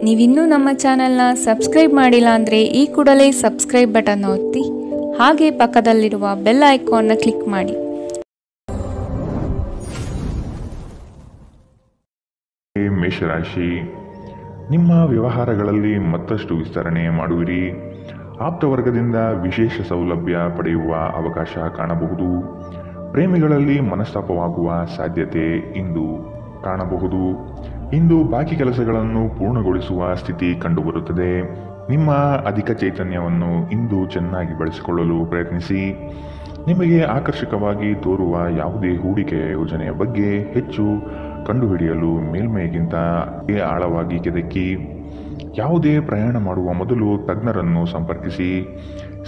ನೀವಿನ್ನೂ ನಮ್ಮ ಚಾನೆಲ್ನ ಸಬ್ಸ್ಕ್ರೈಬ್ ಮಾಡಿಲ್ಲ ಅಂದರೆ ಈ ಕೂಡಲೇ ಸಬ್ಸ್ಕ್ರೈಬ್ ಬಟನ್ ಒತ್ತಿ ಹಾಗೆ ಪಕ್ಕದಲ್ಲಿರುವ ಬೆಲ್ ಐಕಾನ್ನ ಕ್ಲಿಕ್ ಮಾಡಿ. ಮೇಷರಾಶಿ, ನಿಮ್ಮ ವ್ಯವಹಾರಗಳಲ್ಲಿ ಮತ್ತಷ್ಟು ವಿಸ್ತರಣೆ ಮಾಡುವಿರಿ. ಆಪ್ತ ವರ್ಗದಿಂದ ವಿಶೇಷ ಸೌಲಭ್ಯ ಪಡೆಯುವ ಅವಕಾಶ ಕಾಣಬಹುದು. ಪ್ರೇಮಿಗಳಲ್ಲಿ ಮನಸ್ತಾಪವಾಗುವ ಸಾಧ್ಯತೆ ಇಂದು ಕಾಣಬಹುದು. ಇಂದು ಬಾಕಿ ಕೆಲಸಗಳನ್ನು ಪೂರ್ಣಗೊಳಿಸುವ ಸ್ಥಿತಿ ಕಂಡುಬರುತ್ತದೆ. ನಿಮ್ಮ ಅಧಿಕ ಚೈತನ್ಯವನ್ನು ಇಂದು ಚೆನ್ನಾಗಿ ಬಳಸಿಕೊಳ್ಳಲು ಪ್ರಯತ್ನಿಸಿ. ನಿಮಗೆ ಆಕರ್ಷಕವಾಗಿ ತೋರುವ ಯಾವುದೇ ಹೂಡಿಕೆಯ ಯೋಜನೆಯ ಬಗ್ಗೆ ಹೆಚ್ಚು ಕಂಡುಹಿಡಿಯಲು ಮೇಲ್ಮೈಗಿಂತ ಆಳವಾಗಿ ಕೆದಕಿ. ಯಾವುದೇ ಪ್ರಯಾಣ ಮಾಡುವ ಮೊದಲು ತಜ್ಞರನ್ನು ಸಂಪರ್ಕಿಸಿ.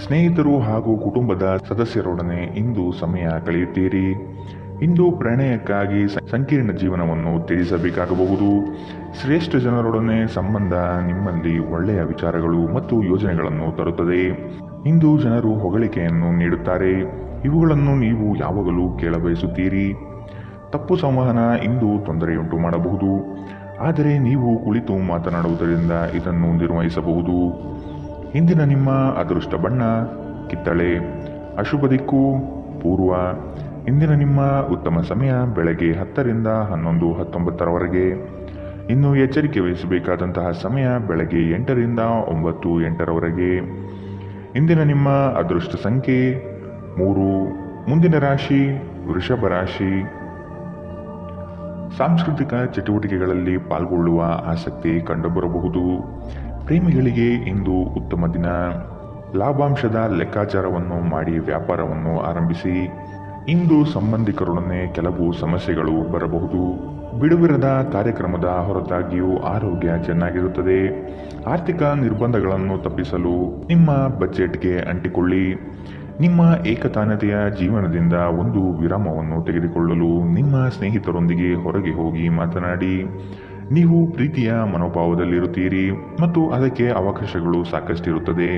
ಸ್ನೇಹಿತರು ಹಾಗೂ ಕುಟುಂಬದ ಸದಸ್ಯರೊಡನೆ ಇಂದು ಸಮಯ ಕಳೆಯುತ್ತೀರಿ. ಇಂದು ಪ್ರಣಯಕ್ಕಾಗಿ ಸಂಕೀರ್ಣ ಜೀವನವನ್ನು ತ್ಯಜಿಸಬೇಕಾಗಬಹುದು. ಶ್ರೇಷ್ಠ ಜನರೊಡನೆ ಸಂಬಂಧ ನಿಮ್ಮಲ್ಲಿ ಒಳ್ಳೆಯ ವಿಚಾರಗಳು ಮತ್ತು ಯೋಜನೆಗಳನ್ನು ತರುತ್ತದೆ. ಇಂದು ಜನರು ಹೊಗಳಿಕೆಯನ್ನು ನೀಡುತ್ತಾರೆ. ಇವುಗಳನ್ನು ನೀವು ಯಾವಾಗಲೂ ಕೇಳಬಯಸುತ್ತೀರಿ. ತಪ್ಪು ಸಂವಹನ ಇಂದು ತೊಂದರೆಯುಂಟು ಮಾಡಬಹುದು, ಆದರೆ ನೀವು ಕುಳಿತು ಮಾತನಾಡುವುದರಿಂದ ಇದನ್ನು ನಿರ್ವಹಿಸಬಹುದು. ಇಂದಿನ ನಿಮ್ಮ ಅದೃಷ್ಟ ಬಣ್ಣ ಕಿತ್ತಳೆ. ಅಶುಭ ದಿಕ್ಕು ಪೂರ್ವ. ಇಂದಿನ ನಿಮ್ಮ ಉತ್ತಮ ಸಮಯ ಬೆಳಗ್ಗೆ 10 ರಿಂದ 11, 19ರವರೆಗೆ. ಇನ್ನು ಎಚ್ಚರಿಕೆ ವಹಿಸಬೇಕಾದಂತಹ ಸಮಯ ಬೆಳಗ್ಗೆ 8 ರಿಂದ 9, 8ರವರೆಗೆ. ಇಂದಿನ ನಿಮ್ಮ ಅದೃಷ್ಟ ಸಂಖ್ಯೆ 3. ಮುಂದಿನ ರಾಶಿ ವೃಷಭ ರಾಶಿ. ಸಾಂಸ್ಕೃತಿಕ ಚಟುವಟಿಕೆಗಳಲ್ಲಿ ಪಾಲ್ಗೊಳ್ಳುವ ಆಸಕ್ತಿ ಕಂಡುಬರಬಹುದು. ಪ್ರೇಮಿಗಳಿಗೆ ಇಂದು ಉತ್ತಮ ದಿನ. ಲಾಭಾಂಶದ ಲೆಕ್ಕಾಚಾರವನ್ನು ಮಾಡಿ ವ್ಯಾಪಾರವನ್ನು ಆರಂಭಿಸಿ. ಇಂದು ಸಂಬಂಧಿಕರೊಡನೆ ಕೆಲವು ಸಮಸ್ಯೆಗಳು ಬರಬಹುದು. ಬಿಡುವಿರದ ಕಾರ್ಯಕ್ರಮದ ಹೊರತಾಗಿಯೂ ಆರೋಗ್ಯ ಚೆನ್ನಾಗಿರುತ್ತದೆ. ಆರ್ಥಿಕ ನಿರ್ಬಂಧಗಳನ್ನು ತಪ್ಪಿಸಲು ನಿಮ್ಮ ಬಜೆಟ್ಗೆ ಅಂಟಿಕೊಳ್ಳಿ. ನಿಮ್ಮ ಏಕತಾನತೆಯ ಜೀವನದಿಂದ ಒಂದು ವಿರಾಮವನ್ನು ತೆಗೆದುಕೊಳ್ಳಲು ನಿಮ್ಮ ಸ್ನೇಹಿತರೊಂದಿಗೆ ಹೊರಗೆ ಹೋಗಿ ಮಾತನಾಡಿ. ನೀವು ಪ್ರೀತಿಯ ಮನೋಭಾವದಲ್ಲಿರುತ್ತೀರಿ ಮತ್ತು ಅದಕ್ಕೆ ಅವಕಾಶಗಳು ಸಾಕಷ್ಟಿರುತ್ತದೆ.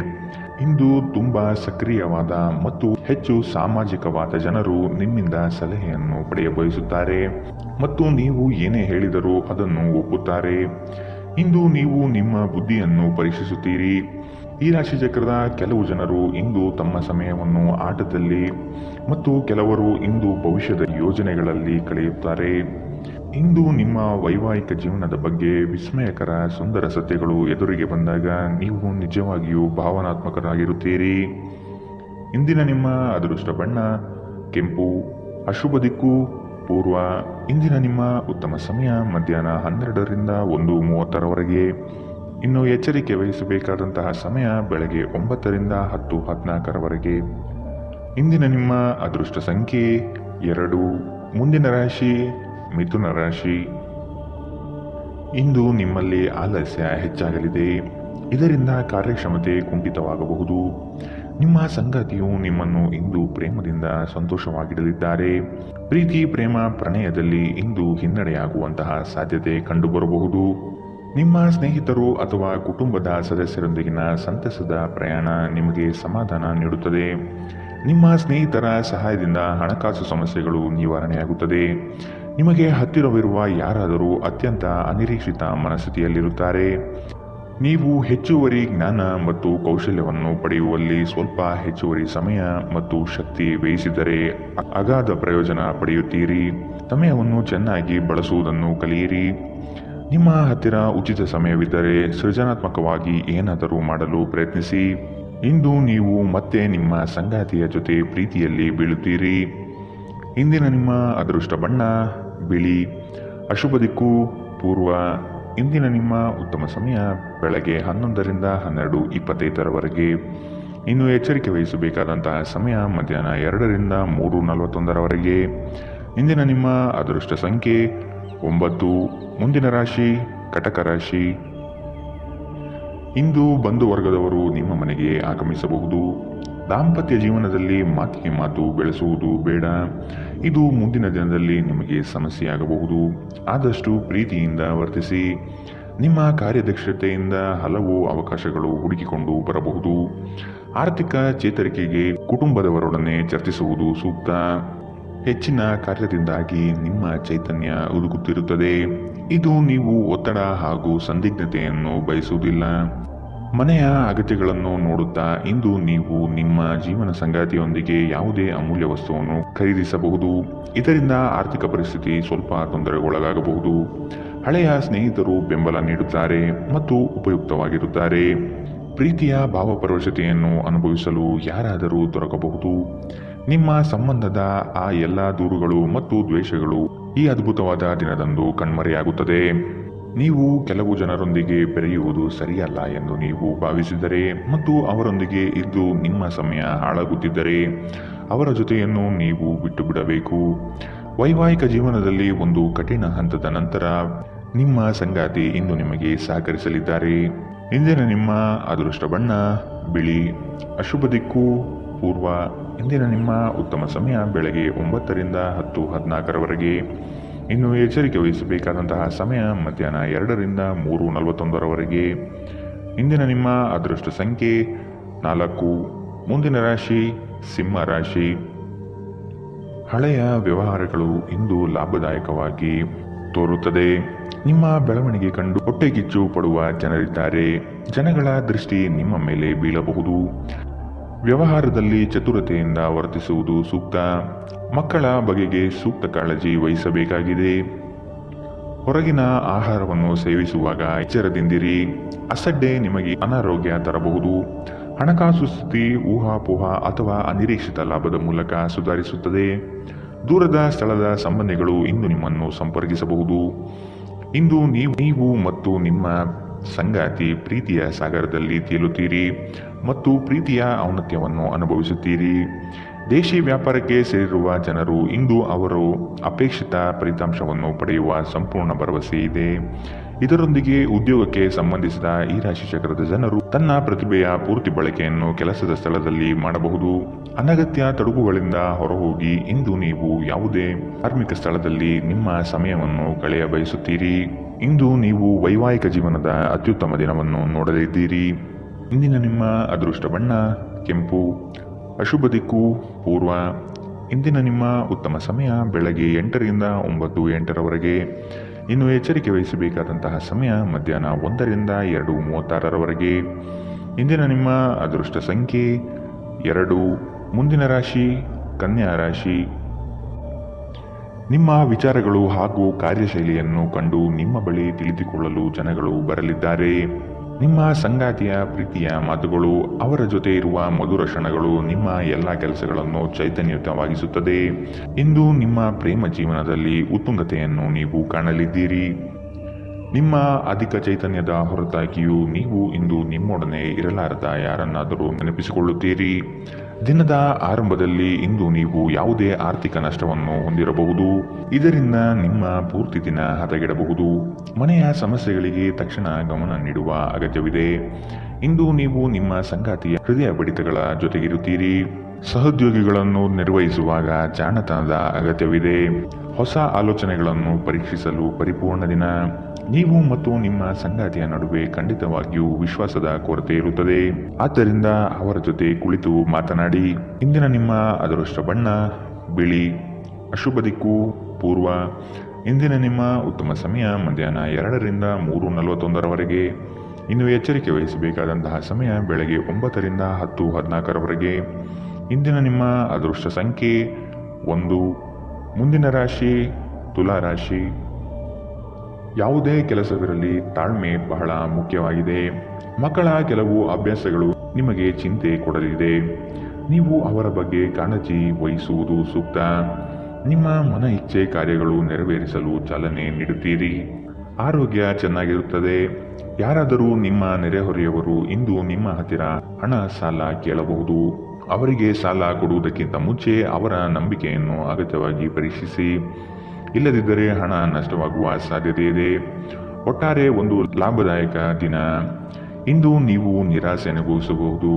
ಇಂದು ತುಂಬಾ ಸಕ್ರಿಯವಾದ ಮತ್ತು ಹೆಚ್ಚು ಸಾಮಾಜಿಕವಾದ ಜನರು ನಿಮ್ಮಿಂದ ಸಲಹೆಯನ್ನು ಪಡೆಯಬಯಸುತ್ತಾರೆ ಮತ್ತು ನೀವು ಏನೇ ಹೇಳಿದರೂ ಅದನ್ನು ಒಪ್ಪುತ್ತಾರೆ. ಇಂದು ನೀವು ನಿಮ್ಮ ಬುದ್ಧಿಯನ್ನು ಪರೀಕ್ಷಿಸುತ್ತೀರಿ. ಈ ರಾಶಿ ಚಕ್ರದ ಕೆಲವು ಜನರು ಇಂದು ತಮ್ಮ ಸಮಯವನ್ನು ಆಟದಲ್ಲಿ ಮತ್ತು ಕೆಲವರು ಇಂದು ಭವಿಷ್ಯದ ಯೋಜನೆಗಳಲ್ಲಿ ಕಳೆಯುತ್ತಾರೆ. ಇಂದು ನಿಮ್ಮ ವೈವಾಹಿಕ ಜೀವನದ ಬಗ್ಗೆ ವಿಸ್ಮಯಕರ ಸುಂದರ ಸತ್ಯಗಳು ಎದುರಿಗೆ ಬಂದಾಗ ನೀವು ನಿಜವಾಗಿಯೂ ಭಾವನಾತ್ಮಕರಾಗಿರುತ್ತೀರಿ. ಇಂದಿನ ನಿಮ್ಮ ಅದೃಷ್ಟ ಬಣ್ಣ ಕೆಂಪು. ಅಶುಭ ದಿಕ್ಕು ಪೂರ್ವ. ಇಂದಿನ ನಿಮ್ಮ ಉತ್ತಮ ಸಮಯ ಮಧ್ಯಾಹ್ನ 12 ರಿಂದ 1:30ರವರೆಗೆ. ಇನ್ನು ಎಚ್ಚರಿಕೆ ವಹಿಸಬೇಕಾದಂತಹ ಸಮಯ ಬೆಳಗ್ಗೆ 9 ರಿಂದ 10, 14ರವರೆಗೆ. ಇಂದಿನ ನಿಮ್ಮ ಅದೃಷ್ಟ ಸಂಖ್ಯೆ 2. ಮುಂದಿನ ರಾಶಿ ಮಿಥುನ ರಾಶಿ. ಇಂದು ನಿಮ್ಮಲ್ಲಿ ಆಲಸ್ಯ ಹೆಚ್ಚಾಗಲಿದೆ. ಇದರಿಂದ ಕಾರ್ಯಕ್ಷಮತೆ ಕುಂಠಿತವಾಗಬಹುದು. ನಿಮ್ಮ ಸಂಗಾತಿಯು ನಿಮ್ಮನ್ನು ಇಂದು ಪ್ರೇಮದಿಂದ ಸಂತೋಷವಾಗಿಡಲಿದ್ದಾರೆ. ಪ್ರೀತಿ ಪ್ರೇಮ ಪ್ರಣಯದಲ್ಲಿ ಇಂದು ಹಿನ್ನಡೆಯಾಗುವಂತಹ ಸಾಧ್ಯತೆ ಕಂಡುಬರಬಹುದು. ನಿಮ್ಮ ಸ್ನೇಹಿತರು ಅಥವಾ ಕುಟುಂಬದ ಸದಸ್ಯರೊಂದಿಗಿನ ಸಂತಸದ ಪ್ರಯಾಣ ನಿಮಗೆ ಸಮಾಧಾನ ನೀಡುತ್ತದೆ. ನಿಮ್ಮ ಸ್ನೇಹಿತರ ಸಹಾಯದಿಂದ ಹಣಕಾಸು ಸಮಸ್ಯೆಗಳು ನಿವಾರಣೆಯಾಗುತ್ತದೆ. ನಿಮಗೆ ಹತ್ತಿರವಿರುವ ಯಾರಾದರೂ ಅತ್ಯಂತ ಅನಿರೀಕ್ಷಿತ ಮನಸ್ಥಿತಿಯಲ್ಲಿರುತ್ತಾರೆ. ನೀವು ಹೆಚ್ಚುವರಿ ಜ್ಞಾನ ಮತ್ತು ಕೌಶಲ್ಯವನ್ನು ಪಡೆಯುವಲ್ಲಿ ಸ್ವಲ್ಪ ಹೆಚ್ಚುವರಿ ಸಮಯ ಮತ್ತು ಶಕ್ತಿ ವ್ಯಯಿಸಿದರೆ ಅಗಾಧ ಪ್ರಯೋಜನ ಪಡೆಯುತ್ತೀರಿ. ಸಮಯವನ್ನು ಚೆನ್ನಾಗಿ ಬಳಸುವುದನ್ನು ಕಲಿಯಿರಿ. ನಿಮ್ಮ ಹತ್ತಿರ ಉಚಿತ ಸಮಯವಿದ್ದರೆ ಸೃಜನಾತ್ಮಕವಾಗಿ ಏನಾದರೂ ಮಾಡಲು ಪ್ರಯತ್ನಿಸಿ. ಇಂದು ನೀವು ಮತ್ತೆ ನಿಮ್ಮ ಸಂಗಾತಿಯ ಜೊತೆ ಪ್ರೀತಿಯಲ್ಲಿ ಬೀಳುತ್ತೀರಿ. ಇಂದಿನ ನಿಮ್ಮ ಅದೃಷ್ಟ ಬಣ್ಣ ಬಿಳಿ. ಅಶುಭ ದಿಕ್ಕು ಪೂರ್ವ. ಇಂದಿನ ನಿಮ್ಮ ಉತ್ತಮ ಸಮಯ ಬೆಳಗ್ಗೆ 11 ರಿಂದ 12:25ರವರೆಗೆ. ಇನ್ನು ಎಚ್ಚರಿಕೆ ವಹಿಸಬೇಕಾದಂತಹ ಸಮಯ ಮಧ್ಯಾಹ್ನ 2 ರಿಂದ 3:41ರವರೆಗೆ. ಇಂದಿನ ನಿಮ್ಮ ಅದೃಷ್ಟ ಸಂಖ್ಯೆ 9. ಮುಂದಿನ ರಾಶಿ ಕಟಕ ರಾಶಿ. ಇಂದು ಬಂಧು ವರ್ಗದವರು ನಿಮ್ಮ ಮನೆಗೆ ಆಗಮಿಸಬಹುದು. ದಾಂಪತ್ಯ ಜೀವನದಲ್ಲಿ ಮಾತಿಗೆ ಮಾತು ಬೆಳೆಸುವುದು ಬೇಡ. ಇದು ಮುಂದಿನ ದಿನದಲ್ಲಿ ನಿಮಗೆ ಸಮಸ್ಯೆಯಾಗಬಹುದು. ಆದಷ್ಟು ಪ್ರೀತಿಯಿಂದ ವರ್ತಿಸಿ. ನಿಮ್ಮ ಕಾರ್ಯದಕ್ಷತೆಯಿಂದ ಹಲವು ಅವಕಾಶಗಳು ಹುಡುಕಿಕೊಂಡು ಬರಬಹುದು. ಆರ್ಥಿಕ ಚೇತರಿಕೆಗೆ ಕುಟುಂಬದವರೊಡನೆ ಚರ್ಚಿಸುವುದು ಸೂಕ್ತ. ಹೆಚ್ಚಿನ ಕಾರ್ಯದಿಂದಾಗಿ ನಿಮ್ಮ ಚೈತನ್ಯ ಹುದುಗುತ್ತಿರುತ್ತದೆ. ಇದು ನೀವು ಒತ್ತಡ ಹಾಗೂ ಸಂದಿಗ್ಧತೆಯನ್ನು ಬಯಸುವುದಿಲ್ಲ. ಮನೆಯ ಅಗತ್ಯಗಳನ್ನು ನೋಡುತ್ತಾ ಇಂದು ನೀವು ನಿಮ್ಮ ಜೀವನ ಸಂಗಾತಿಯೊಂದಿಗೆ ಯಾವುದೇ ಅಮೂಲ್ಯ ವಸ್ತುವನ್ನು ಖರೀದಿಸಬಹುದು. ಇದರಿಂದ ಆರ್ಥಿಕ ಪರಿಸ್ಥಿತಿ ಸ್ವಲ್ಪ ತೊಂದರೆಗೊಳಗಾಗಬಹುದು. ಹಳೆಯ ಸ್ನೇಹಿತರು ಬೆಂಬಲ ನೀಡುತ್ತಾರೆ ಮತ್ತು ಉಪಯುಕ್ತವಾಗಿರುತ್ತಾರೆ. ಪ್ರೀತಿಯ ಭಾವಪರವಶತೆಯನ್ನು ಅನುಭವಿಸಲು ಯಾರಾದರೂ ದೊರಕಬಹುದು. ನಿಮ್ಮ ಸಂಬಂಧದ ಆ ಎಲ್ಲ ದೂರುಗಳು ಮತ್ತು ದ್ವೇಷಗಳು ಈ ಅದ್ಭುತವಾದ ದಿನದಂದು ಕಣ್ಮರೆಯಾಗುತ್ತದೆ. ನೀವು ಕೆಲವು ಜನರೊಂದಿಗೆ ಬೆರೆಯುವುದು ಸರಿಯಲ್ಲ ಎಂದು ನೀವು ಭಾವಿಸಿದರೆ ಮತ್ತು ಅವರೊಂದಿಗೆ ಇದ್ದು ನಿಮ್ಮ ಸಮಯ ಹಾಳಾಗುತ್ತಿದ್ದರೆ ಅವರ ಜೊತೆಯನ್ನು ನೀವು ಬಿಟ್ಟು ಬಿಡಬೇಕು. ವೈವಾಹಿಕ ಜೀವನದಲ್ಲಿ ಒಂದು ಕಠಿಣ ಹಂತದ ನಂತರ ನಿಮ್ಮ ಸಂಗಾತಿ ಇಂದು ನಿಮಗೆ ಸಹಕರಿಸಲಿದ್ದಾರೆ. ಇಂದಿನ ನಿಮ್ಮ ಅದೃಷ್ಟ ಬಣ್ಣ ಬಿಳಿ. ಅಶುಭ ದಿಕ್ಕು ಪೂರ್ವ. ಇಂದಿನ ನಿಮ್ಮ ಉತ್ತಮ ಸಮಯ ಬೆಳಗ್ಗೆ 9 ರಿಂದ 10:14 ಇನ್ನು ಎಚ್ಚರಿಕೆ ವಹಿಸಬೇಕಾದಂತಹ ಸಮಯ ಮಧ್ಯಾಹ್ನ 2 ರಿಂದ 3:41 ಇಂದಿನ ನಿಮ್ಮ ಅದೃಷ್ಟ ಸಂಖ್ಯೆ 4. ಮುಂದಿನ ರಾಶಿ ಸಿಂಹ ರಾಶಿ. ಹಳೆಯ ವ್ಯವಹಾರಗಳು ಇಂದು ಲಾಭದಾಯಕವಾಗಿ ತೋರುತ್ತದೆ. ನಿಮ್ಮ ಬೆಳವಣಿಗೆ ಕಂಡು ಹೊಟ್ಟೆಗಿಚ್ಚು ಪಡುವ ಜನರಿದ್ದಾರೆ. ಜನಗಳ ದೃಷ್ಟಿ ನಿಮ್ಮ ಮೇಲೆ ಬೀಳಬಹುದು. ವ್ಯವಹಾರದಲ್ಲಿ ಚತುರತೆಯಿಂದ ವರ್ತಿಸುವುದು ಸೂಕ್ತ. ಮಕ್ಕಳ ಬಗೆಗೆ ಸೂಕ್ತ ಕಾಳಜಿ ವಹಿಸಬೇಕಾಗಿದೆ. ಹೊರಗಿನ ಆಹಾರವನ್ನು ಸೇವಿಸುವಾಗ ಎಚ್ಚರದಿಂದಿರಿ. ಅಸಡ್ಡೆ ನಿಮಗೆ ಅನಾರೋಗ್ಯ ತರಬಹುದು. ಹಣಕಾಸು ಸ್ಥಿತಿ ಊಹಾಪೋಹ ಅಥವಾ ಅನಿರೀಕ್ಷಿತ ಲಾಭದ ಮೂಲಕ ಸುಧಾರಿಸುತ್ತದೆ. ದೂರದ ಸ್ಥಳದ ಸಂಬಂಧಿಗಳು ಇಂದು ನಿಮ್ಮನ್ನು ಸಂಪರ್ಕಿಸಬಹುದು. ಇಂದು ನೀವು ಮತ್ತು ನಿಮ್ಮ ಸಂಗಾತಿ ಪ್ರೀತಿಯ ಸಾಗರದಲ್ಲಿ ತೇಲುತ್ತೀರಿ ಮತ್ತು ಪ್ರೀತಿಯ ಔನ್ನತ್ಯವನ್ನು ಅನುಭವಿಸುತ್ತೀರಿ. ದೇಶಿ ವ್ಯಾಪಾರಕ್ಕೆ ಸೇರಿರುವ ಜನರು ಇಂದು ಅವರು ಅಪೇಕ್ಷಿತ ಫಲಿತಾಂಶವನ್ನು ಪಡೆಯುವ ಸಂಪೂರ್ಣ ಭರವಸೆ ಇದೆ. ಇದರೊಂದಿಗೆ ಉದ್ಯೋಗಕ್ಕೆ ಸಂಬಂಧಿಸಿದ ಈ ರಾಶಿ ಚಕ್ರದ ಜನರು ತನ್ನ ಪ್ರತಿಭೆಯ ಪೂರ್ತಿ ಬಳಕೆಯನ್ನು ಕೆಲಸದ ಸ್ಥಳದಲ್ಲಿ ಮಾಡಬಹುದು. ಅನಗತ್ಯ ತೊಡಕುಗಳಿಂದ ಹೊರಹೋಗಿ ಇಂದು ನೀವು ಯಾವುದೇ ಧಾರ್ಮಿಕ ಸ್ಥಳದಲ್ಲಿ ನಿಮ್ಮ ಸಮಯವನ್ನು ಕಳೆಯ ಬಯಸುತ್ತೀರಿ. ಇಂದು ನೀವು ವೈವಾಹಿಕ ಜೀವನದ ಅತ್ಯುತ್ತಮ ದಿನವನ್ನು ನೋಡಲಿದ್ದೀರಿ. ಇಂದಿನ ನಿಮ್ಮ ಅದೃಷ್ಟ ಬಣ್ಣ ಕೆಂಪು. ಅಶುಭ ದಿಕ್ಕು ಪೂರ್ವ. ಇಂದಿನ ನಿಮ್ಮ ಉತ್ತಮ ಸಮಯ ಬೆಳಗ್ಗೆ 8 ರಿಂದ 9:08 ಇನ್ನು ಎಚ್ಚರಿಕೆ ವಹಿಸಬೇಕಾದಂತಹ ಸಮಯ ಮಧ್ಯಾಹ್ನ 1 ರಿಂದ 2:36 ಇಂದಿನ ನಿಮ್ಮ ಅದೃಷ್ಟ ಸಂಖ್ಯೆ 2. ಮುಂದಿನ ರಾಶಿ ಕನ್ಯಾ ರಾಶಿ. ನಿಮ್ಮ ವಿಚಾರಗಳು ಹಾಗೂ ಕಾರ್ಯಶೈಲಿಯನ್ನು ಕಂಡು ನಿಮ್ಮ ಬಳಿ ತಿಳಿದುಕೊಳ್ಳಲು ಜನಗಳು ಬರಲಿದ್ದಾರೆ. ನಿಮ್ಮ ಸಂಗಾತಿಯ ಪ್ರೀತಿಯ ಮಾತುಗಳು, ಅವರ ಜೊತೆ ಇರುವ ಮಧುರ ಕ್ಷಣಗಳು ನಿಮ್ಮ ಎಲ್ಲ ಕೆಲಸಗಳನ್ನು ಚೈತನ್ಯಯುತವಾಗಿಸುತ್ತದೆ. ಇಂದು ನಿಮ್ಮ ಪ್ರೇಮ ಜೀವನದಲ್ಲಿ ಉತ್ತುಂಗತೆಯನ್ನು ನೀವು ಕಾಣಲಿದ್ದೀರಿ. ನಿಮ್ಮ ಅಧಿಕ ಚೈತನ್ಯದ ಹೊರತಾಗಿಯೂ ನೀವು ಇಂದು ನಿಮ್ಮೊಡನೆ ಇರಲಾರದ ಯಾರನ್ನಾದರೂ ನೆನಪಿಸಿಕೊಳ್ಳುತ್ತೀರಿ. ದಿನದ ಆರಂಭದಲ್ಲಿ ಇಂದು ನೀವು ಯಾವುದೇ ಆರ್ಥಿಕ ನಷ್ಟವನ್ನು ಹೊಂದಿರಬಹುದು. ಇದರಿಂದ ನಿಮ್ಮ ಪೂರ್ತಿ ದಿನ ಹದಗೆಡಬಹುದು. ಮನೆಯ ಸಮಸ್ಯೆಗಳಿಗೆ ತಕ್ಷಣ ಗಮನ ನೀಡುವ ಅಗತ್ಯವಿದೆ. ಇಂದು ನೀವು ನಿಮ್ಮ ಸಂಗಾತಿಯ ಹೃದಯ ಬಡಿತಗಳ ಜೊತೆಗಿರುತ್ತೀರಿ. ಸಹೋದ್ಯೋಗಿಗಳನ್ನು ನಿರ್ವಹಿಸುವಾಗ ಜಾಣತನದ ಅಗತ್ಯವಿದೆ. ಹೊಸ ಆಲೋಚನೆಗಳನ್ನು ಪರೀಕ್ಷಿಸಲು ಪರಿಪೂರ್ಣ ದಿನ. ನೀವು ಮತ್ತು ನಿಮ್ಮ ಸಂಗಾತಿಯ ನಡುವೆ ಖಂಡಿತವಾಗಿಯೂ ವಿಶ್ವಾಸದ ಕೊರತೆ ಇರುತ್ತದೆ. ಆದ್ದರಿಂದ ಅವರ ಜೊತೆ ಕುಳಿತು ಮಾತನಾಡಿ. ಇಂದಿನ ನಿಮ್ಮ ಅದೃಷ್ಟ ಬಣ್ಣ ಬಿಳಿ. ಅಶುಭ ದಿಕ್ಕು ಪೂರ್ವ. ಇಂದಿನ ನಿಮ್ಮ ಉತ್ತಮ ಸಮಯ ಮಧ್ಯಾಹ್ನ 2 ರಿಂದ 3:41 ಇನ್ನು ಎಚ್ಚರಿಕೆ ವಹಿಸಬೇಕಾದಂತಹ ಸಮಯ ಬೆಳಗ್ಗೆ 9 ರಿಂದ 10:14 ಇಂದಿನ ನಿಮ್ಮ ಅದೃಷ್ಟ ಸಂಖ್ಯೆ 1. ಮುಂದಿನ ರಾಶಿ ತುಲಾ ರಾಶಿ. ಯಾವುದೇ ಕೆಲಸವಿರಲಿ ತಾಳ್ಮೆ ಬಹಳ ಮುಖ್ಯವಾಗಿದೆ. ಮಕ್ಕಳ ಕೆಲವು ಅಭ್ಯಾಸಗಳು ನಿಮಗೆ ಚಿಂತೆ ಕೊಡಲಿದೆ. ನೀವು ಅವರ ಬಗ್ಗೆ ಕಾಳಜಿ ವಹಿಸುವುದು ಸೂಕ್ತ. ನಿಮ್ಮ ಮನ ಇಚ್ಛೆ ಕಾರ್ಯಗಳು ನೆರವೇರಿಸಲು ಚಾಲನೆ ನೀಡುತ್ತೀರಿ. ಆರೋಗ್ಯ ಚೆನ್ನಾಗಿರುತ್ತದೆ. ಯಾರಾದರೂ ನಿಮ್ಮ ನೆರೆಹೊರೆಯವರು ಇಂದು ನಿಮ್ಮ ಹತ್ತಿರ ಹಣ ಸಾಲ ಕೇಳಬಹುದು. ಅವರಿಗೆ ಸಾಲ ಕೊಡುವುದಕ್ಕಿಂತ ಮುಂಚೆ ಅವರ ನಂಬಿಕೆಯನ್ನು ಅಗತ್ಯವಾಗಿ ಪರೀಕ್ಷಿಸಿ. ಇಲ್ಲದಿದ್ದರೆ ಹಣ ನಷ್ಟವಾಗುವ ಸಾಧ್ಯತೆ ಇದೆ. ಒಟ್ಟಾರೆ ಒಂದು ಲಾಭದಾಯಕ ದಿನ. ಇಂದು ನೀವು ನಿರಾಸೆ ಅನುಭವಿಸಬಹುದು,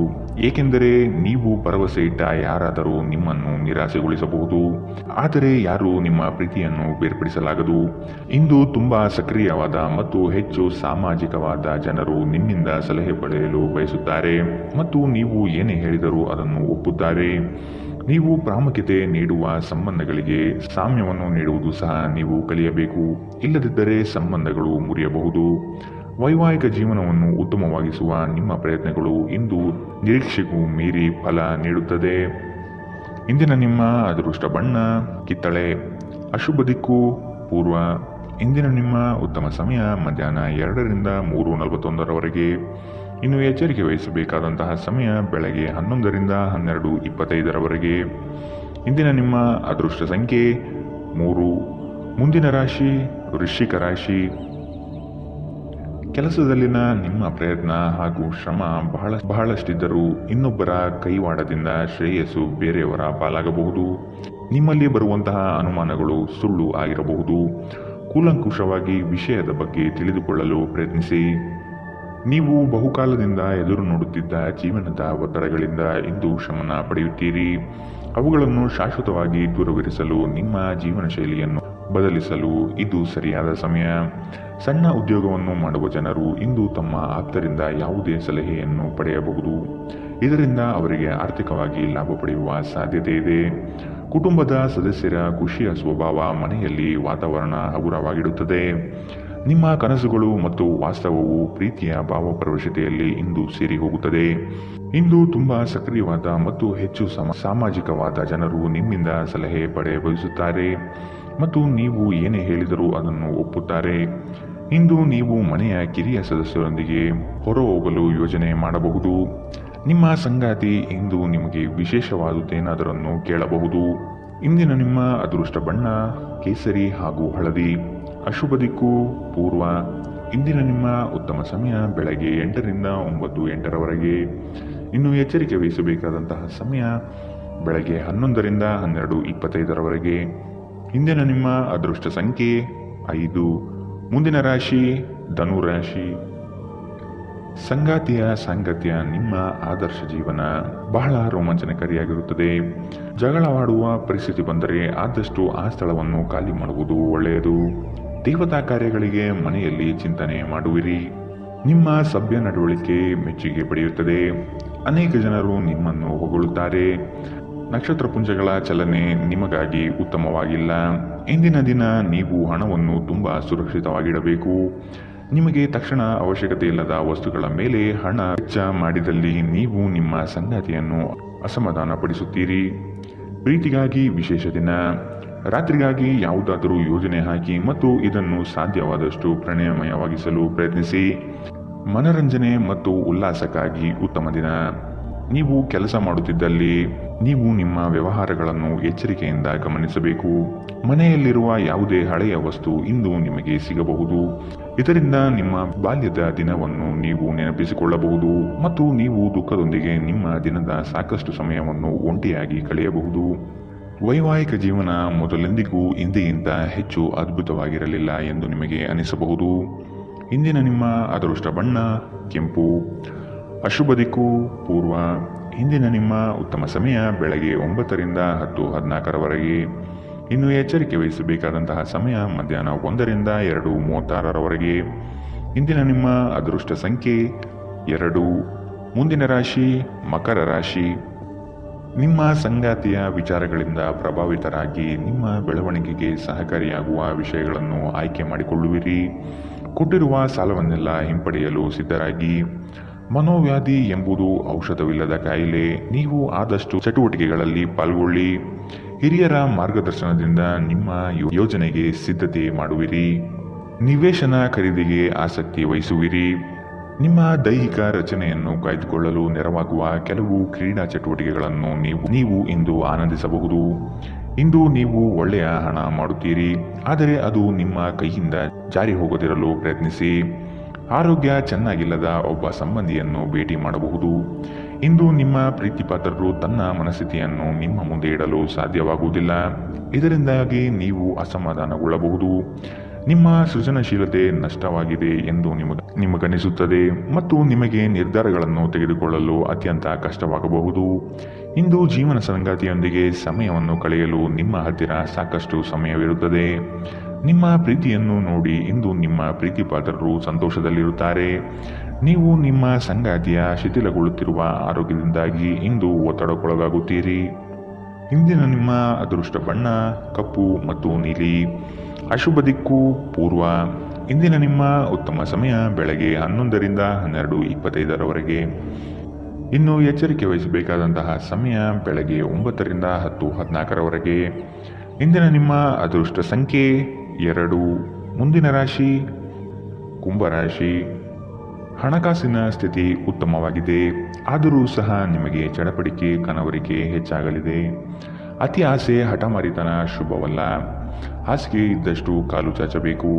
ಏಕೆಂದರೆ ನೀವು ಭರವಸೆ ಇಟ್ಟ ಯಾರಾದರೂ ನಿಮ್ಮನ್ನು ನಿರಾಸೆಗೊಳಿಸಬಹುದು. ಆದರೆ ಯಾರೂ ನಿಮ್ಮ ಪ್ರೀತಿಯನ್ನು ಬೇರ್ಪಡಿಸಲಾಗದು. ಇಂದು ತುಂಬಾ ಸಕ್ರಿಯವಾದ ಮತ್ತು ಹೆಚ್ಚು ಸಾಮಾಜಿಕವಾದ ಜನರು ನಿಮ್ಮಿಂದ ಸಲಹೆ ಪಡೆಯಲು ಬಯಸುತ್ತಾರೆ ಮತ್ತು ನೀವು ಏನೇ ಹೇಳಿದರೂ ಅದನ್ನು ಒಪ್ಪುತ್ತಾರೆ. ನೀವು ಪ್ರಾಮುಖ್ಯತೆ ನೀಡುವ ಸಂಬಂಧಗಳಿಗೆ ಸಾಮ್ಯವನ್ನು ನೀಡುವುದು ಸಹ ನೀವು ಕಲಿಯಬೇಕು. ಇಲ್ಲದಿದ್ದರೆ ಸಂಬಂಧಗಳು ಮುರಿಯಬಹುದು. ವೈವಾಹಿಕ ಜೀವನವನ್ನು ಉತ್ತಮವಾಗಿಸುವ ನಿಮ್ಮ ಪ್ರಯತ್ನಗಳು ಇಂದು ನಿರೀಕ್ಷೆಗೂ ಮೀರಿ ಫಲ ನೀಡುತ್ತದೆ. ಇಂದಿನ ನಿಮ್ಮ ಅದೃಷ್ಟ ಬಣ್ಣ ಕಿತ್ತಳೆ. ಅಶುಭ ದಿಕ್ಕು ಪೂರ್ವ. ಇಂದಿನ ನಿಮ್ಮ ಉತ್ತಮ ಸಮಯ ಮಧ್ಯಾಹ್ನ 2ರಿಂದ 3:41 ಇನ್ನು ಎಚ್ಚರಿಕೆ ವಹಿಸಬೇಕಾದಂತಹ ಸಮಯ ಬೆಳಗ್ಗೆ 11ರಿಂದ 12:25 ಇಂದಿನ ನಿಮ್ಮ ಅದೃಷ್ಟ ಸಂಖ್ಯೆ 3. ಮುಂದಿನ ರಾಶಿ ವೃಶ್ಚಿಕ ರಾಶಿ. ಕೆಲಸದಲ್ಲಿನ ನಿಮ್ಮ ಪ್ರಯತ್ನ ಹಾಗೂ ಶ್ರಮ ಬಹಳಷ್ಟಿದ್ದರೂ ಇನ್ನೊಬ್ಬರ ಕೈವಾಡದಿಂದ ಶ್ರೇಯಸ್ಸು ಬೇರೆಯವರ ಪಾಲಾಗಬಹುದು. ನಿಮ್ಮಲ್ಲಿ ಬರುವಂತಹ ಅನುಮಾನಗಳು ಸುಳ್ಳು ಆಗಿರಬಹುದು. ಕೂಲಂಕುಷವಾಗಿ ವಿಷಯದ ಬಗ್ಗೆ ತಿಳಿದುಕೊಳ್ಳಲು ಪ್ರಯತ್ನಿಸಿ. ನೀವು ಬಹುಕಾಲದಿಂದ ಎದುರು ನೋಡುತ್ತಿದ್ದ ಜೀವನದ ಒತ್ತಡಗಳಿಂದ ಇಂದು ಶಮನ ಪಡೆಯುತ್ತೀರಿ. ಅವುಗಳನ್ನು ಶಾಶ್ವತವಾಗಿ ದೂರವಿರಿಸಲು ನಿಮ್ಮ ಜೀವನ ಶೈಲಿಯನ್ನು ಬದಲಿಸಲು ಇದು ಸರಿಯಾದ ಸಮಯ. ಸಣ್ಣ ಉದ್ಯೋಗವನ್ನು ಮಾಡುವ ಜನರು ಇಂದು ತಮ್ಮ ಆಪ್ತರಿಂದ ಯಾವುದೇ ಸಲಹೆಯನ್ನು ಪಡೆಯಬಹುದು. ಇದರಿಂದ ಅವರಿಗೆ ಆರ್ಥಿಕವಾಗಿ ಲಾಭ ಪಡೆಯುವ ಸಾಧ್ಯತೆ ಇದೆ. ಕುಟುಂಬದ ಸದಸ್ಯರ ಖುಷಿಯ ಸ್ವಭಾವ ಮನೆಯಲ್ಲಿ ವಾತಾವರಣ ಹಗುರವಾಗಿಡುತ್ತದೆ. ನಿಮ್ಮ ಕನಸುಗಳು ಮತ್ತು ವಾಸ್ತವವು ಪ್ರೀತಿಯ ಭಾವಪ್ರವಶತೆಯಲ್ಲಿ ಇಂದು ಸೇರಿ ಹೋಗುತ್ತದೆ. ಇಂದು ತುಂಬಾ ಸಕ್ರಿಯವಾದ ಮತ್ತು ಹೆಚ್ಚು ಸಾಮಾಜಿಕವಾದ ಜನರು ನಿಮ್ಮಿಂದ ಸಲಹೆ ಪಡೆ ಬಯಸುತ್ತಾರೆ ಮತ್ತು ನೀವು ಏನೇ ಹೇಳಿದರೂ ಅದನ್ನು ಒಪ್ಪುತ್ತಾರೆ. ಇಂದು ನೀವು ಮನೆಯ ಕಿರಿಯ ಸದಸ್ಯರೊಂದಿಗೆ ಹೊರಹೋಗಲು ಯೋಜನೆ ಮಾಡಬಹುದು. ನಿಮ್ಮ ಸಂಗಾತಿ ಇಂದು ನಿಮಗೆ ವಿಶೇಷವಾದುದೇನಾದರನ್ನು ಕೇಳಬಹುದು. ಇಂದಿನ ನಿಮ್ಮ ಅದೃಷ್ಟ ಬಣ್ಣ ಕೇಸರಿ ಹಾಗೂ ಹಳದಿ. ಅಶುಭ ದಿಕ್ಕು ಪೂರ್ವ. ಇಂದಿನ ನಿಮ್ಮ ಉತ್ತಮ ಸಮಯ ಬೆಳಗ್ಗೆ 8ರಿಂದ 9:08 ಇನ್ನು ಎಚ್ಚರಿಕೆ ವಹಿಸಬೇಕಾದಂತಹ ಸಮಯ ಬೆಳಗ್ಗೆ 11ರಿಂದ 12:25 ಇಂದಿನ ನಿಮ್ಮ ಅದೃಷ್ಟ ಸಂಖ್ಯೆ 5. ಮುಂದಿನ ರಾಶಿ ಧನು ರಾಶಿ. ಸಂಗಾತಿಯ ಸಾಂಗತ್ಯ ನಿಮ್ಮ ಆದರ್ಶ ಜೀವನ ಬಹಳ ರೋಮಾಂಚನಕಾರಿಯಾಗಿರುತ್ತದೆ. ಜಗಳವಾಡುವ ಪರಿಸ್ಥಿತಿ ಬಂದರೆ ಆದಷ್ಟು ಆ ಸ್ಥಳವನ್ನು ಖಾಲಿ ಮಾಡುವುದು ಒಳ್ಳೆಯದು. ದೇವತಾ ಕಾರ್ಯಗಳಿಗೆ ಮನೆಯಲ್ಲಿ ಚಿಂತನೆ ಮಾಡುವಿರಿ. ನಿಮ್ಮ ಸಭ್ಯ ನಡವಳಿಕೆ ಮೆಚ್ಚುಗೆ ಪಡೆಯುತ್ತದೆ. ಅನೇಕ ಜನರು ನಿಮ್ಮನ್ನು ಹೊಗಳುತ್ತಾರೆ. ನಕ್ಷತ್ರ ಪುಂಜಗಳ ಚಲನೆ ನಿಮಗಾಗಿ ಉತ್ತಮವಾಗಿಲ್ಲ. ಇಂದಿನ ದಿನ ನೀವು ಹಣವನ್ನು ತುಂಬ ಸುರಕ್ಷಿತವಾಗಿಡಬೇಕು. ನಿಮಗೆ ತಕ್ಷಣ ಅವಶ್ಯಕತೆ ಇಲ್ಲದ ವಸ್ತುಗಳ ಮೇಲೆ ಹಣ ವೆಚ್ಚ ಮಾಡಿದಲ್ಲಿ ನೀವು ನಿಮ್ಮ ಸಂಗಾತಿಯನ್ನು ಅಸಮಾಧಾನಪಡಿಸುತ್ತೀರಿ. ಪ್ರೀತಿಗಾಗಿ ವಿಶೇಷ ದಿನ. ರಾತ್ರಿಗಾಗಿ ಯಾವುದಾದರೂ ಯೋಜನೆ ಹಾಕಿ ಮತ್ತು ಇದನ್ನು ಸಾಧ್ಯವಾದಷ್ಟು ಪ್ರಣಯಮಯವಾಗಿಸಲು ಪ್ರಯತ್ನಿಸಿ. ಮನರಂಜನೆ ಮತ್ತು ಉಲ್ಲಾಸಕ್ಕಾಗಿ ಉತ್ತಮ ದಿನ. ನೀವು ಕೆಲಸ ಮಾಡುತ್ತಿದ್ದಲ್ಲಿ ನೀವು ನಿಮ್ಮ ವ್ಯವಹಾರಗಳನ್ನು ಎಚ್ಚರಿಕೆಯಿಂದ ಗಮನಿಸಬೇಕು. ಮನೆಯಲ್ಲಿರುವ ಯಾವುದೇ ಹಳೆಯ ವಸ್ತು ಇಂದು ನಿಮಗೆ ಸಿಗಬಹುದು. ಇದರಿಂದ ನಿಮ್ಮ ಬಾಲ್ಯದ ದಿನವನ್ನು ನೀವು ನೆನಪಿಸಿಕೊಳ್ಳಬಹುದು ಮತ್ತು ನೀವು ದುಃಖದೊಂದಿಗೆ ನಿಮ್ಮ ದಿನದ ಸಾಕಷ್ಟು ಸಮಯವನ್ನು ಒಂಟಿಯಾಗಿ ಕಳೆಯಬಹುದು. ವೈವಾಹಿಕ ಜೀವನ ಮೊದಲೆಂದಿಗೂ ಹಿಂದೆಗಿಂತ ಹೆಚ್ಚು ಅದ್ಭುತವಾಗಿರಲಿಲ್ಲ ಎಂದು ನಿಮಗೆ ಅನಿಸಬಹುದು. ಇಂದಿನ ನಿಮ್ಮ ಅದೃಷ್ಟ ಬಣ್ಣ ಕೆಂಪು. ಅಶುಭ ದಿಕ್ಕು ಪೂರ್ವ. ಇಂದಿನ ನಿಮ್ಮ ಉತ್ತಮ ಸಮಯ ಬೆಳಗ್ಗೆ 9ರಿಂದ 10:14 ಇನ್ನು ಎಚ್ಚರಿಕೆ ವಹಿಸಬೇಕಾದಂತಹ ಸಮಯ ಮಧ್ಯಾಹ್ನ 1ರಿಂದ 2:36 ಇಂದಿನ ನಿಮ್ಮ ಅದೃಷ್ಟ ಸಂಖ್ಯೆ 2. ಮುಂದಿನ ರಾಶಿ ಮಕರ ರಾಶಿ. ನಿಮ್ಮ ಸಂಗಾತಿಯ ವಿಚಾರಗಳಿಂದ ಪ್ರಭಾವಿತರಾಗಿ ನಿಮ್ಮ ಬೆಳವಣಿಗೆಗೆ ಸಹಕಾರಿಯಾಗುವ ವಿಷಯಗಳನ್ನು ಆಯ್ಕೆ ಮಾಡಿಕೊಳ್ಳುವಿರಿ. ಕೊಟ್ಟಿರುವ ಸಾಲವನ್ನೆಲ್ಲ ಹಿಂಪಡೆಯಲು ಸಿದ್ಧರಾಗಿ. ಮನೋವ್ಯಾಧಿ ಎಂಬುದು ಔಷಧವಿಲ್ಲದ ಕಾಯಿಲೆ. ನೀವು ಆದಷ್ಟು ಚಟುವಟಿಕೆಗಳಲ್ಲಿ ಪಾಲ್ಗೊಳ್ಳಿ. ಹಿರಿಯರ ಮಾರ್ಗದರ್ಶನದಿಂದ ನಿಮ್ಮ ಯೋಜನೆಗೆ ಸಿದ್ಧತೆ ಮಾಡುವಿರಿ. ನಿವೇಶನ ಖರೀದಿಗೆ ಆಸಕ್ತಿ ವಹಿಸುವಿರಿ. ನಿಮ್ಮ ದೈಹಿಕ ರಚನೆಯನ್ನು ಕಾಯ್ದುಕೊಳ್ಳಲು ನೆರವಾಗುವ ಕೆಲವು ಕ್ರೀಡಾ ಚಟುವಟಿಕೆಗಳನ್ನು ನೀವು ಇಂದು ಆನಂದಿಸಬಹುದು. ಇಂದು ನೀವು ಒಳ್ಳೆಯ ಹಣ ಮಾಡುತ್ತೀರಿ, ಆದರೆ ಅದು ನಿಮ್ಮ ಕೈಯಿಂದ ಜಾರಿ ಹೋಗದಿರಲು ಪ್ರಯತ್ನಿಸಿ. ಆರೋಗ್ಯ ಚೆನ್ನಾಗಿಲ್ಲದ ಒಬ್ಬ ಸಂಬಂಧಿಯನ್ನು ಭೇಟಿ ಮಾಡಬಹುದು. ಇಂದು ನಿಮ್ಮ ಪ್ರೀತಿಪಾತ್ರರು ತನ್ನ ಮನಸ್ಥಿತಿಯನ್ನು ನಿಮ್ಮ ಮುಂದೆ ಇಡಲು ಸಾಧ್ಯವಾಗುವುದಿಲ್ಲ. ಇದರಿಂದಾಗಿ ನೀವು ಅಸಮಾಧಾನಗೊಳ್ಳಬಹುದು. ನಿಮ್ಮ ಸೃಜನಶೀಲತೆ ನಷ್ಟವಾಗಿದೆ ಎಂದು ನಿಮಗನಿಸುತ್ತದೆ ಮತ್ತು ನಿಮಗೆ ನಿರ್ಧಾರಗಳನ್ನು ತೆಗೆದುಕೊಳ್ಳಲು ಅತ್ಯಂತ ಕಷ್ಟವಾಗಬಹುದು. ಇಂದು ಜೀವನ ಸಂಗಾತಿಯೊಂದಿಗೆ ಸಮಯವನ್ನು ಕಳೆಯಲು ನಿಮ್ಮ ಹತ್ತಿರ ಸಾಕಷ್ಟು ಸಮಯವಿರುತ್ತದೆ. ನಿಮ್ಮ ಪ್ರೀತಿಯನ್ನು ನೋಡಿ ಇಂದು ನಿಮ್ಮ ಪ್ರೀತಿಪಾತ್ರರು ಸಂತೋಷದಲ್ಲಿರುತ್ತಾರೆ. ನೀವು ನಿಮ್ಮ ಸಂಗಾತಿಯ ಶಿಥಿಲಗೊಳ್ಳುತ್ತಿರುವ ಆರೋಗ್ಯದಿಂದಾಗಿ ಇಂದು ಒತ್ತಡಕ್ಕೊಳಗಾಗುತ್ತೀರಿ. ಇಂದಿನ ನಿಮ್ಮ ಅದೃಷ್ಟ ಬಣ್ಣ ಕಪ್ಪು ಮತ್ತು ನೀಲಿ. ಅಶುಭ ದಿಕ್ಕು ಪೂರ್ವ. ಇಂದಿನ ನಿಮ್ಮ ಉತ್ತಮ ಸಮಯ ಬೆಳಗ್ಗೆ 11ರಿಂದ 12:25 ಇನ್ನು ಎಚ್ಚರಿಕೆ ವಹಿಸಬೇಕಾದಂತಹ ಸಮಯ ಬೆಳಗ್ಗೆ 9ರಿಂದ 10:14 ಇಂದಿನ ನಿಮ್ಮ ಅದೃಷ್ಟ ಸಂಖ್ಯೆ 2. ಮುಂದಿನ ರಾಶಿ ಕುಂಭರಾಶಿ. ಹಣಕಾಸಿನ ಸ್ಥಿತಿ ಉತ್ತಮವಾಗಿದೆ, ಆದರೂ ಸಹ ನಿಮಗೆ ಚಡಪಡಿಕೆ ಕನವರಿಕೆ ಹೆಚ್ಚಾಗಲಿದೆ. ಅತಿ ಆಸೆ ಹಠಮಾರಿತನ ಶುಭವಲ್ಲ. ಹಾಸಿಗೆ ಇದ್ದಷ್ಟು ಕಾಲು ಚಾಚಬೇಕು.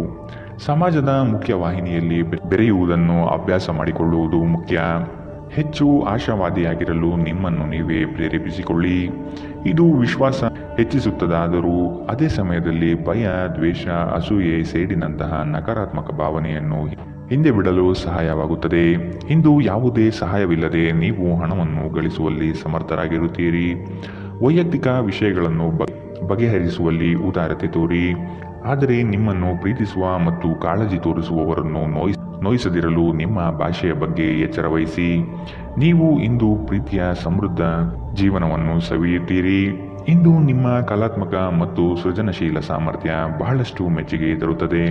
ಸಮಾಜದ ಮುಖ್ಯ ವಾಹಿನಿಯಲ್ಲಿ ಬೆರೆಯುವುದನ್ನು ಅಭ್ಯಾಸ ಮಾಡಿಕೊಳ್ಳುವುದು ಮುಖ್ಯ. ಹೆಚ್ಚು ಆಶಾವಾದಿಯಾಗಿರಲು ನಿಮ್ಮನ್ನು ನೀವೇ ಪ್ರೇರೇಪಿಸಿಕೊಳ್ಳಿ. ಇದು ವಿಶ್ವಾಸ ಹೆಚ್ಚಿಸುತ್ತದಾದರೂ ಅದೇ ಸಮಯದಲ್ಲಿ ಭಯ, ದ್ವೇಷ, ಅಸೂಯೆ, ಸೇಡಿನಂತಹ ನಕಾರಾತ್ಮಕ ಭಾವನೆಯನ್ನು ಹಿಂದೆ ಬಿಡಲು ಸಹಾಯವಾಗುತ್ತದೆ. ಇಂದು ಯಾವುದೇ ಸಹಾಯವಿಲ್ಲದೆ ನೀವು ಹಣವನ್ನು ಗಳಿಸುವಲ್ಲಿ ಸಮರ್ಥರಾಗಿರುತ್ತೀರಿ. ವೈಯಕ್ತಿಕ ವಿಷಯಗಳನ್ನು ಬಗೆಹರಿಸುವಲ್ಲಿ ಉದಾರತೆ ತೋರಿ. ಆದರೆ ನಿಮ್ಮನ್ನು ಪ್ರೀತಿಸುವ ಮತ್ತು ಕಾಳಜಿ ತೋರಿಸುವವರನ್ನು ನೋಯಿಸದಿರಲು ನಿಮ್ಮ ಭಾಷೆಯ ಬಗ್ಗೆ ಎಚ್ಚರ ವಹಿಸಿ. ನೀವು ಇಂದು ಪ್ರೀತಿಯ ಸಮೃದ್ಧ ಜೀವನವನ್ನು ಸವಿಯುತ್ತೀರಿ. ಇಂದು ನಿಮ್ಮ ಕಲಾತ್ಮಕ ಮತ್ತು ಸೃಜನಶೀಲ ಸಾಮರ್ಥ್ಯ ಬಹಳಷ್ಟು ಮೆಚ್ಚುಗೆ ತರುತ್ತದೆ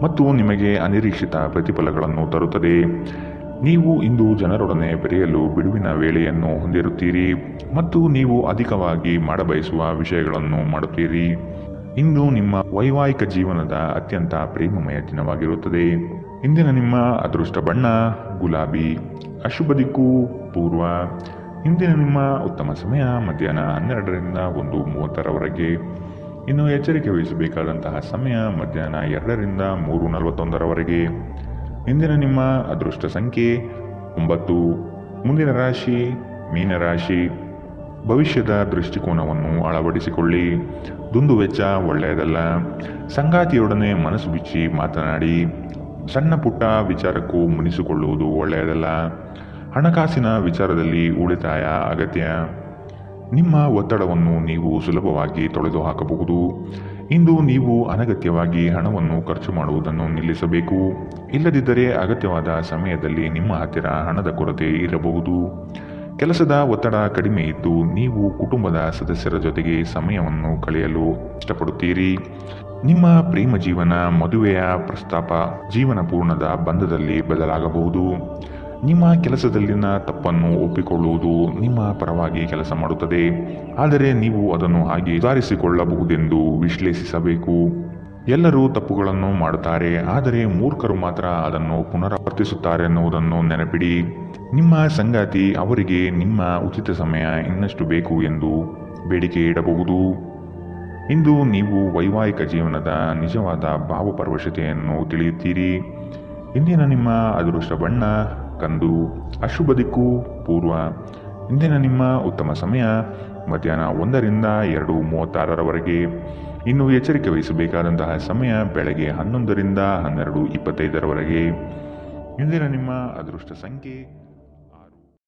ಮತ್ತು ನಿಮಗೆ ಅನಿರೀಕ್ಷಿತ ಪ್ರತಿಫಲಗಳನ್ನು ತರುತ್ತದೆ. ನೀವು ಇಂದು ಜನರೊಡನೆ ಬೆರೆಯಲು ಬಿಡುವಿನ ವೇಳೆಯನ್ನು ಹೊಂದಿರುತ್ತೀರಿ ಮತ್ತು ನೀವು ಅಧಿಕವಾಗಿ ಮಾಡಬಯಸುವ ವಿಷಯಗಳನ್ನು ಮಾಡುತ್ತೀರಿ. ಇಂದು ನಿಮ್ಮ ವೈವಾಹಿಕ ಜೀವನದ ಅತ್ಯಂತ ಪ್ರೇಮಮಯ ದಿನವಾಗಿರುತ್ತದೆ. ಇಂದಿನ ನಿಮ್ಮ ಅದೃಷ್ಟ ಬಣ್ಣ ಗುಲಾಬಿ. ಅಶುಭ ದಿಕ್ಕು ಪೂರ್ವ. ಇಂದಿನ ನಿಮ್ಮ ಉತ್ತಮ ಸಮಯ ಮಧ್ಯಾಹ್ನ 12ರಿಂದ 1:30 ಇನ್ನು ಎಚ್ಚರಿಕೆ ವಹಿಸಬೇಕಾದಂತಹ ಸಮಯ ಮಧ್ಯಾಹ್ನ 2ರಿಂದ 3:41 ಇಂದಿನ ನಿಮ್ಮ ಅದೃಷ್ಟ ಸಂಖ್ಯೆ 9. ಮುಂದಿನ ರಾಶಿ ಮೀನರಾಶಿ. ಭವಿಷ್ಯದ ದೃಷ್ಟಿಕೋನವನ್ನು ಅಳವಡಿಸಿಕೊಳ್ಳಿ. ದುಂದುವೆಚ್ಚ ಒಳ್ಳೆಯದಲ್ಲ. ಸಂಗಾತಿಯೊಡನೆ ಮನಸ್ಸು ಬಿಚ್ಚಿ ಮಾತನಾಡಿ. ಸಣ್ಣ ಪುಟ್ಟ ವಿಚಾರಕ್ಕೂ ಮುನಿಸಿಕೊಳ್ಳುವುದು ಒಳ್ಳೆಯದಲ್ಲ. ಹಣಕಾಸಿನ ವಿಚಾರದಲ್ಲಿ ಉಳಿತಾಯ ಅಗತ್ಯ. ನಿಮ್ಮ ಒತ್ತಡವನ್ನು ನೀವು ಸುಲಭವಾಗಿ ತೊಳೆದುಹಾಕಬಹುದು. ಇಂದು ನೀವು ಅನಗತ್ಯವಾಗಿ ಹಣವನ್ನು ಖರ್ಚು ಮಾಡುವುದನ್ನು ನಿಲ್ಲಿಸಬೇಕು. ಇಲ್ಲದಿದ್ದರೆ ಅಗತ್ಯವಾದ ಸಮಯದಲ್ಲಿ ನಿಮ್ಮ ಹತ್ತಿರ ಹಣದ ಕೊರತೆ ಇರಬಹುದು. ಕೆಲಸದ ಒತ್ತಡ ಕಡಿಮೆ ಇದ್ದು ನೀವು ಕುಟುಂಬದ ಸದಸ್ಯರ ಜೊತೆಗೆ ಸಮಯವನ್ನು ಕಳೆಯಲು ಇಷ್ಟಪಡುತ್ತೀರಿ. ನಿಮ್ಮ ಪ್ರೇಮ ಜೀವನ ಮದುವೆಯ ಪ್ರಸ್ತಾಪ ಜೀವನ ಪೂರ್ಣದ ಬಂಧದಲ್ಲಿ ಬದಲಾಗಬಹುದು. ನಿಮ್ಮ ಕೆಲಸದಲ್ಲಿನ ತಪ್ಪನ್ನು ಒಪ್ಪಿಕೊಳ್ಳುವುದು ನಿಮ್ಮ ಪರವಾಗಿ ಕೆಲಸ ಮಾಡುತ್ತದೆ, ಆದರೆ ನೀವು ಅದನ್ನು ಹಾಗೆ ಸುಧಾರಿಸಿಕೊಳ್ಳಬಹುದೆಂದು ವಿಶ್ಲೇಷಿಸಬೇಕು. ಎಲ್ಲರೂ ತಪ್ಪುಗಳನ್ನು ಮಾಡುತ್ತಾರೆ, ಆದರೆ ಮೂರ್ಖರು ಮಾತ್ರ ಅದನ್ನು ಪುನರಾವರ್ತಿಸುತ್ತಾರೆ ಎನ್ನುವುದನ್ನು ನೆನಪಿಡಿ. ನಿಮ್ಮ ಸಂಗಾತಿ ಅವರಿಗೆ ನಿಮ್ಮ ಉಚಿತ ಸಮಯ ಇನ್ನಷ್ಟು ಬೇಕು ಎಂದು ಬೇಡಿಕೆ ಇಡಬಹುದು. ಇಂದು ನೀವು ವೈವಾಹಿಕ ಜೀವನದ ನಿಜವಾದ ಭಾವಪರವಶತೆಯನ್ನು ತಿಳಿಯುತ್ತೀರಿ. ಇಂದಿನ ನಿಮ್ಮ ಅದೃಷ್ಟ ಬಣ್ಣ ಕಂದು. ಅಶುಭ ದಿಕ್ಕು ಪೂರ್ವ. ಇಂದಿನ ನಿಮ್ಮ ಉತ್ತಮ ಸಮಯ ಮಧ್ಯಾಹ್ನ 1ರಿಂದ 2:36 ಇನ್ನು ಎಚ್ಚರಿಕೆ ವಹಿಸಬೇಕಾದಂತಹ ಸಮಯ ಬೆಳಗ್ಗೆ 11ರಿಂದ 12:25 ಇಂದಿನ ನಿಮ್ಮ ಅದೃಷ್ಟ ಸಂಖ್ಯೆ